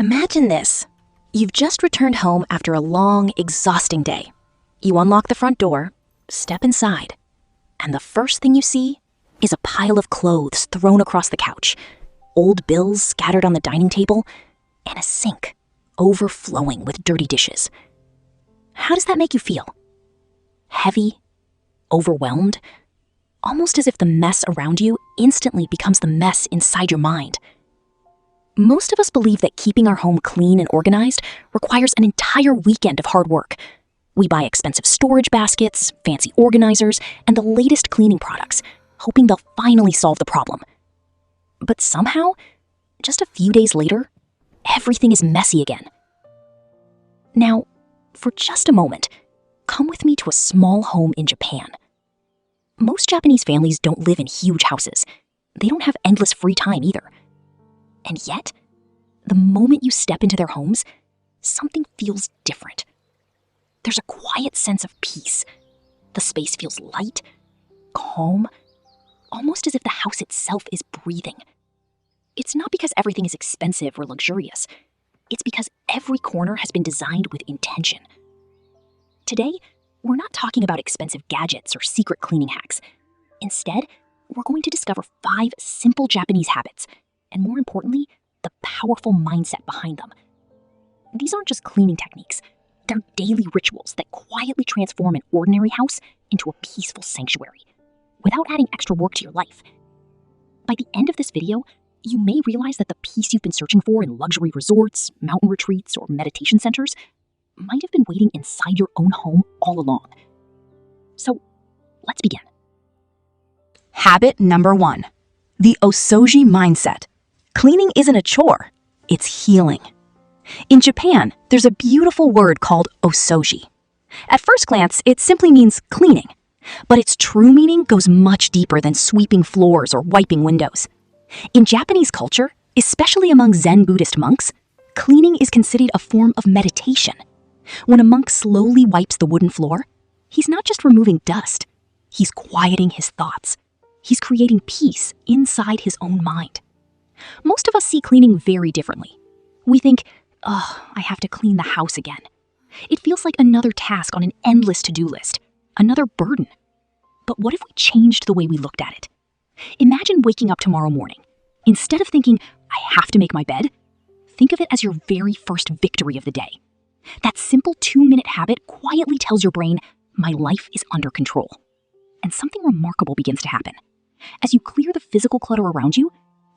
Imagine this. You've just returned home after a long, exhausting day. You unlock the front door, step inside, and the first thing you see is a pile of clothes thrown across the couch, old bills scattered on the dining table, and a sink overflowing with dirty dishes. How does that make you feel? Heavy? Overwhelmed? Almost as if the mess around you instantly becomes the mess inside your mind. Most of us believe that keeping our home clean and organized requires an entire weekend of hard work. We buy expensive storage baskets, fancy organizers, and the latest cleaning products, hoping they'll finally solve the problem. But somehow, just a few days later, everything is messy again. Now, for just a moment, come with me to a small home in Japan. Most Japanese families don't live in huge houses. They don't have endless free time either. And yet, the moment you step into their homes, something feels different. There's a quiet sense of peace. The space feels light, calm, almost as if the house itself is breathing. It's not because everything is expensive or luxurious. It's because every corner has been designed with intention. Today, we're not talking about expensive gadgets or secret cleaning hacks. Instead, we're going to discover 5 simple Japanese habits, and more importantly, the powerful mindset behind them. These aren't just cleaning techniques. They're daily rituals that quietly transform an ordinary house into a peaceful sanctuary, without adding extra work to your life. By the end of this video, you may realize that the peace you've been searching for in luxury resorts, mountain retreats, or meditation centers might have been waiting inside your own home all along. So, let's begin. Habit number 1. The Osoji mindset. Cleaning isn't a chore, it's healing. In Japan, there's a beautiful word called Osoji. At first glance, it simply means cleaning, but its true meaning goes much deeper than sweeping floors or wiping windows. In Japanese culture, especially among Zen Buddhist monks, cleaning is considered a form of meditation. When a monk slowly wipes the wooden floor, he's not just removing dust, he's quieting his thoughts. He's creating peace inside his own mind. Most of us see cleaning very differently. We think, I have to clean the house again. It feels like another task on an endless to-do list, another burden. But what if we changed the way we looked at it? Imagine waking up tomorrow morning. Instead of thinking, I have to make my bed, think of it as your very first victory of the day. That simple 2-minute habit quietly tells your brain, my life is under control. And something remarkable begins to happen. As you clear the physical clutter around you,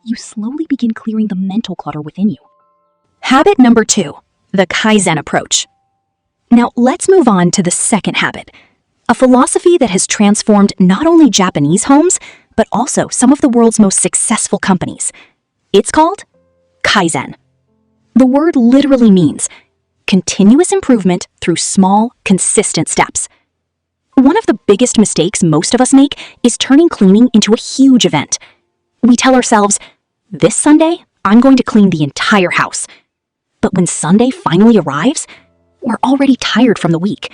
you slowly begin clearing the mental clutter within you. Habit number 2, the Kaizen approach. Now let's move on to the second habit, a philosophy that has transformed not only Japanese homes, but also some of the world's most successful companies. It's called Kaizen. The word literally means continuous improvement through small, consistent steps. One of the biggest mistakes most of us make is turning cleaning into a huge event. We tell ourselves, this Sunday, I'm going to clean the entire house. But when Sunday finally arrives, we're already tired from the week.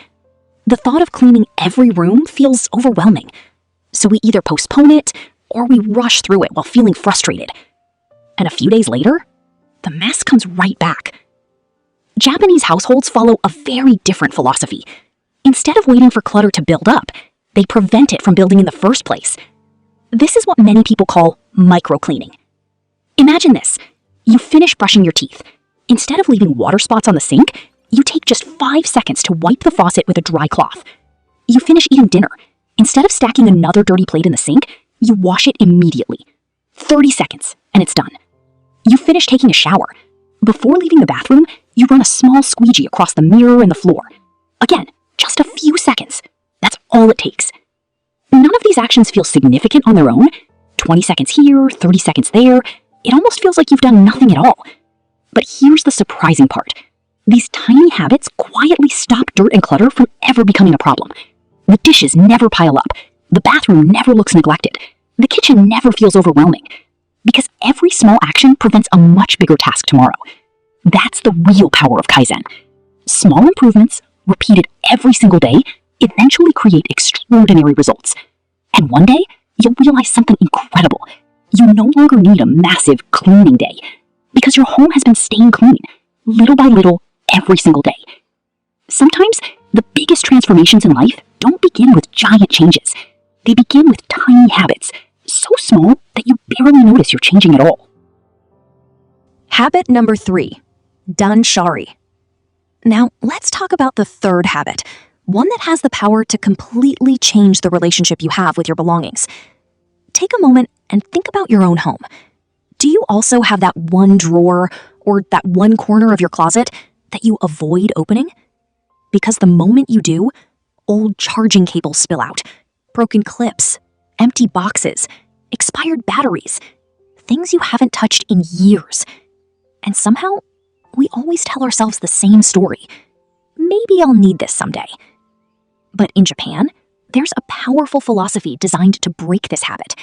The thought of cleaning every room feels overwhelming. So we either postpone it or we rush through it while feeling frustrated. And a few days later, the mess comes right back. Japanese households follow a very different philosophy. Instead of waiting for clutter to build up, they prevent it from building in the first place. This is what many people call micro-cleaning. Imagine this. You finish brushing your teeth. Instead of leaving water spots on the sink, you take just 5 seconds to wipe the faucet with a dry cloth. You finish eating dinner. Instead of stacking another dirty plate in the sink, you wash it immediately. 30 seconds, and it's done. You finish taking a shower. Before leaving the bathroom, you run a small squeegee across the mirror and the floor. Again, just a few seconds. That's all it takes. None of these actions feel significant on their own. 20 seconds here, 30 seconds there. It almost feels like you've done nothing at all. But here's the surprising part. These tiny habits quietly stop dirt and clutter from ever becoming a problem. The dishes never pile up. The bathroom never looks neglected. The kitchen never feels overwhelming. Because every small action prevents a much bigger task tomorrow. That's the real power of Kaizen. Small improvements, repeated every single day, eventually create extraordinary results. And one day, you'll realize something incredible. You no longer need a massive cleaning day, because your home has been staying clean, little by little, every single day. Sometimes the biggest transformations in life don't begin with giant changes. They begin with tiny habits, so small that you barely notice you're changing at all. Habit number 3, Danshari. Now, let's talk about the third habit, one that has the power to completely change the relationship you have with your belongings. Take a moment and think about your own home. Do you also have that one drawer or that one corner of your closet that you avoid opening? Because the moment you do, old charging cables spill out, broken clips, empty boxes, expired batteries, things you haven't touched in years. And somehow, we always tell ourselves the same story. Maybe I'll need this someday. But in Japan, there's a powerful philosophy designed to break this habit.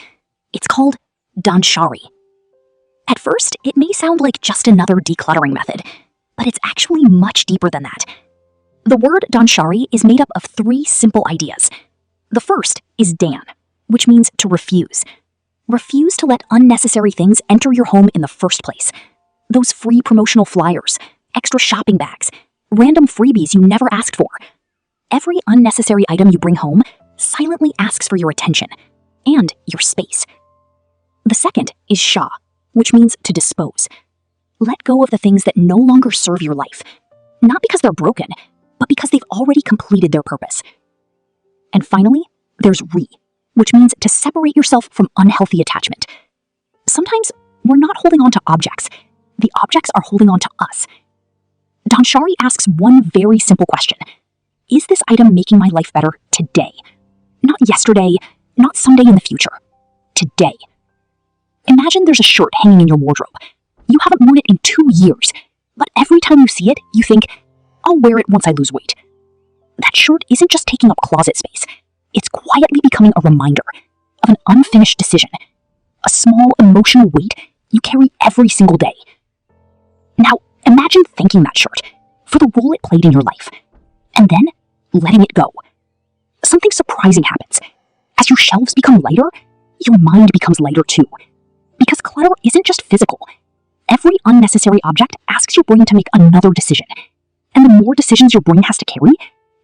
It's called Danshari. At first, it may sound like just another decluttering method, but it's actually much deeper than that. The word Danshari is made up of 3 simple ideas. The first is Dan, which means to refuse. Refuse to let unnecessary things enter your home in the first place. Those free promotional flyers, extra shopping bags, random freebies you never asked for. Every unnecessary item you bring home silently asks for your attention and your space. The second is Sha, which means to dispose. Let go of the things that no longer serve your life, not because they're broken, but because they've already completed their purpose. And finally, there's Ri, which means to separate yourself from unhealthy attachment. Sometimes we're not holding on to objects. The objects are holding on to us. Danshari asks one very simple question. Is this item making my life better today? Not yesterday, not someday in the future. Today. Imagine there's a shirt hanging in your wardrobe. You haven't worn it in 2 years, but every time you see it, you think, I'll wear it once I lose weight. That shirt isn't just taking up closet space. It's quietly becoming a reminder of an unfinished decision, a small emotional weight you carry every single day. Now, imagine thanking that shirt for the role it played in your life, and then letting it go. Something surprising happens. As your shelves become lighter, your mind becomes lighter too. Because clutter isn't just physical. Every unnecessary object asks your brain to make another decision. And the more decisions your brain has to carry,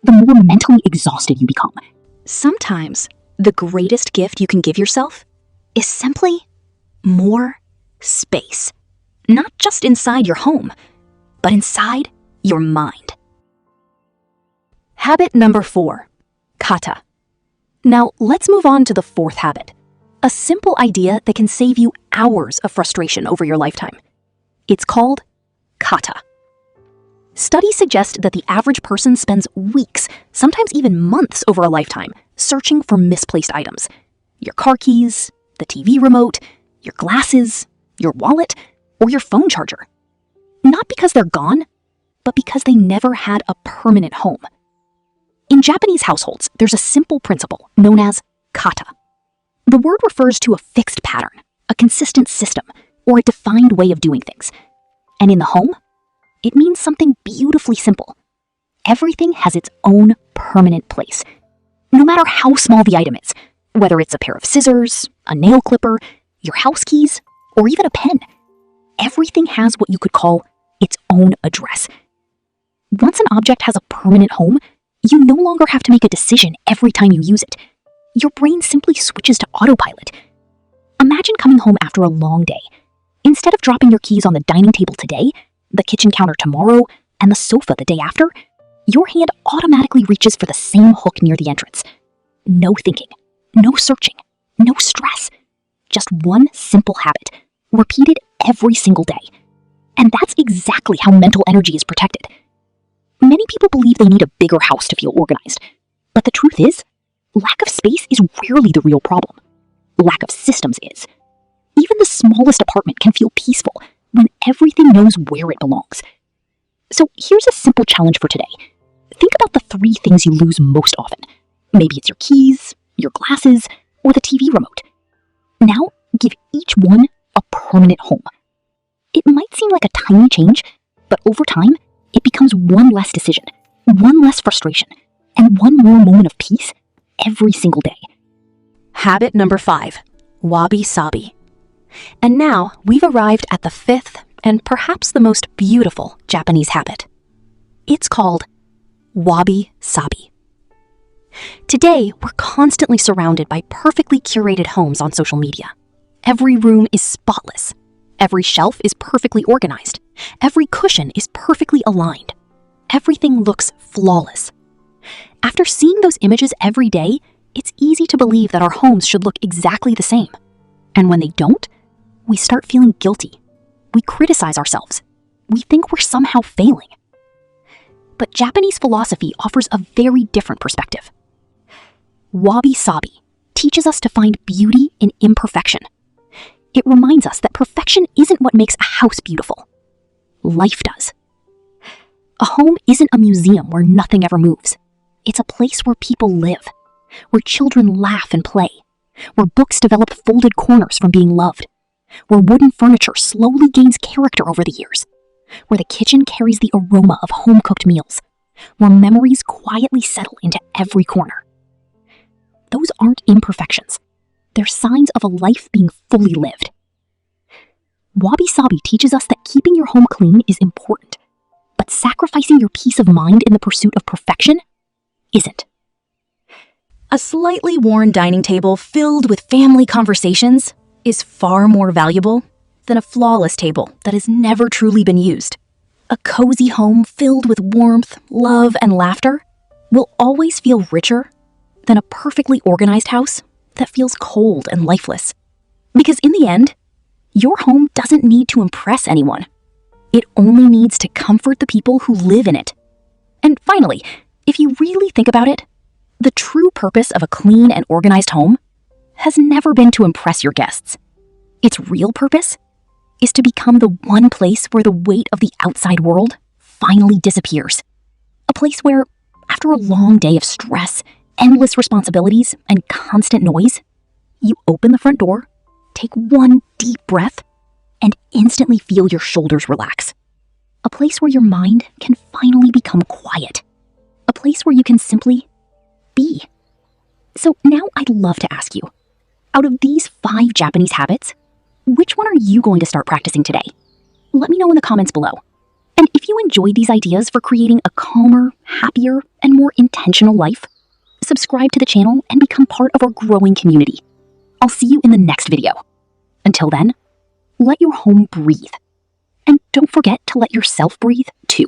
the more mentally exhausted you become. Sometimes, the greatest gift you can give yourself is simply more space. Not just inside your home, but inside your mind. Habit number 4, Kata. Now, let's move on to the 4th habit, a simple idea that can save you hours of frustration over your lifetime. It's called Kata. Studies suggest that the average person spends weeks, sometimes even months over a lifetime, searching for misplaced items. Your car keys, the TV remote, your glasses, your wallet, or your phone charger. Not because they're gone, but because they never had a permanent home. In Japanese households, there's a simple principle known as kata. The word refers to a fixed pattern, a consistent system, or a defined way of doing things. And in the home, it means something beautifully simple. Everything has its own permanent place. No matter how small the item is, whether it's a pair of scissors, a nail clipper, your house keys, or even a pen, everything has what you could call its own address. Once an object has a permanent home, you no longer have to make a decision every time you use it. Your brain simply switches to autopilot. Imagine coming home after a long day. Instead of dropping your keys on the dining table today, the kitchen counter tomorrow, and the sofa the day after, your hand automatically reaches for the same hook near the entrance. No thinking, no searching, no stress. Just one simple habit, repeated every single day. And that's exactly how mental energy is protected. Many people believe they need a bigger house to feel organized. But the truth is, lack of space is rarely the real problem. Lack of systems is. Even the smallest apartment can feel peaceful when everything knows where it belongs. So here's a simple challenge for today. Think about the 3 things you lose most often. Maybe it's your keys, your glasses, or the TV remote. Now, give each one a permanent home. It might seem like a tiny change, but over time, it becomes one less decision, one less frustration, and one more moment of peace every single day. Habit number 5, Wabi-sabi. And now we've arrived at the 5th and perhaps the most beautiful Japanese habit. It's called Wabi-sabi. Today, we're constantly surrounded by perfectly curated homes on social media. Every room is spotless. Every shelf is perfectly organized. Every cushion is perfectly aligned. Everything looks flawless. After seeing those images every day, it's easy to believe that our homes should look exactly the same. And when they don't, we start feeling guilty. We criticize ourselves. We think we're somehow failing. But Japanese philosophy offers a very different perspective. Wabi-sabi teaches us to find beauty in imperfection. It reminds us that perfection isn't what makes a house beautiful. Life does. A home isn't a museum where nothing ever moves. It's a place where people live, where children laugh and play, where books develop folded corners from being loved, where wooden furniture slowly gains character over the years, where the kitchen carries the aroma of home-cooked meals, where memories quietly settle into every corner. Those aren't imperfections. They're signs of a life being fully lived. Wabi-sabi teaches us that keeping your home clean is important, but sacrificing your peace of mind in the pursuit of perfection isn't. A slightly worn dining table filled with family conversations is far more valuable than a flawless table that has never truly been used. A cozy home filled with warmth, love, and laughter will always feel richer than a perfectly organized house that feels cold and lifeless. Because in the end, your home doesn't need to impress anyone. It only needs to comfort the people who live in it. And finally, if you really think about it, the true purpose of a clean and organized home has never been to impress your guests. Its real purpose is to become the one place where the weight of the outside world finally disappears. A place where, after a long day of stress, endless responsibilities, and constant noise, you open the front door, take one deep breath, and instantly feel your shoulders relax. A place where your mind can finally become quiet. A place where you can simply be. So now I'd love to ask you, out of these 5 Japanese habits, which one are you going to start practicing today? Let me know in the comments below. And if you enjoyed these ideas for creating a calmer, happier, and more intentional life, subscribe to the channel and become part of our growing community. I'll see you in the next video. Until then, let your home breathe. And don't forget to let yourself breathe too.